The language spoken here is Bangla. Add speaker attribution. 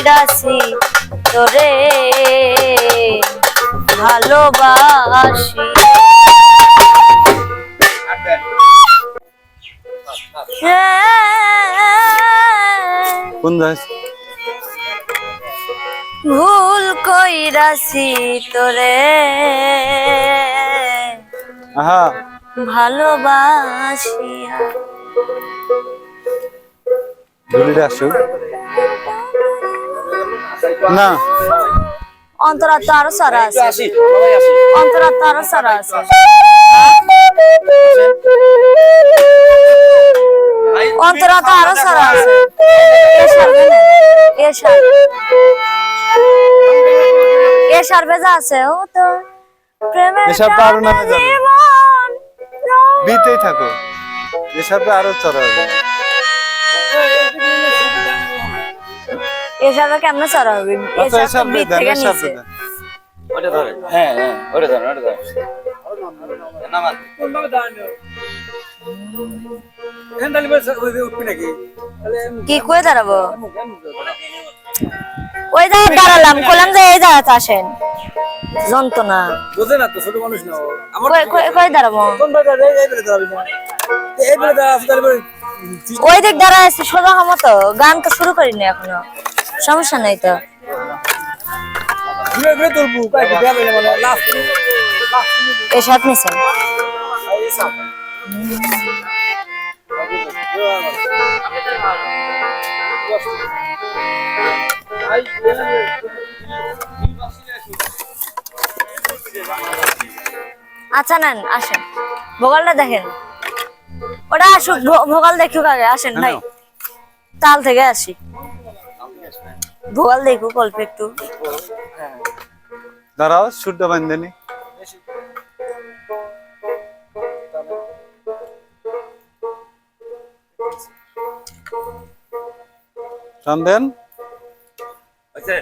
Speaker 1: কইরাছি তোরে ভালোবাসি।
Speaker 2: কোন দাস
Speaker 1: ভুল কইরাছি তোরে
Speaker 2: আহা
Speaker 1: ভালোবাসিয়া।
Speaker 2: দুলিটা আসুক না
Speaker 1: অন্তরাত্মা আরো সারা আছে, অন্তরাত্মা আরো সারা আছে, অন্তরাত্মা আরো সারা আছে। এ সার ভেজা আছে ও তো প্রেমের
Speaker 2: এসব তো আরো নামে যাবে
Speaker 1: জীবন
Speaker 2: বিতেই থাকো এসব তো আরো চড়া হবে
Speaker 1: এসবে কেমনে চড়া হবে?
Speaker 2: আচ্ছা
Speaker 1: এসব
Speaker 2: এসব
Speaker 1: বিট
Speaker 2: দেন
Speaker 1: থেকে
Speaker 2: এসব
Speaker 1: নিচে।
Speaker 2: দেন
Speaker 3: ওটা ধরে হ্যাঁ হ্যাঁ ওটা ধরে ওটা ধরে নামাজ কোন ভাবে দাঁড়ানো এখান তাহলে উঠবি নাকি
Speaker 1: কি কই দাঁড়াবো? ওই জায়গায় দাঁড়ালাম, কইলাম যে এই জায়গাতে আসেন। যন্ত্রণা
Speaker 3: বুঝে না তো ছোট মানুষ না আমার
Speaker 1: কই দাঁড়াবো?
Speaker 3: কোন ভাবে এই বলে দাঁড়াবি না এই বলে দাঁড়া তাহলে
Speaker 1: ওই দিক দাঁড়ায় আছি সোজা মতো, গান তো শুরু করিনি এখনো, সমস্যা নাই তো।
Speaker 3: ঘুরে ঘুরে তুলবো কয়েক দেয়া বলে মানে লাস্ট
Speaker 1: এই সাত নিছেন আচ্ছা নেন আসেন, ভোগালটা দেখেন, ওটা আসুক, ভোগাল দেখুক আগে, আসেন ভাই তাল থেকে আসি, ভোগাল দেখুক অল্প একটু।
Speaker 2: দাঁড়াও সুরটা বান্ধেনি টান দেন
Speaker 3: আচ্ছা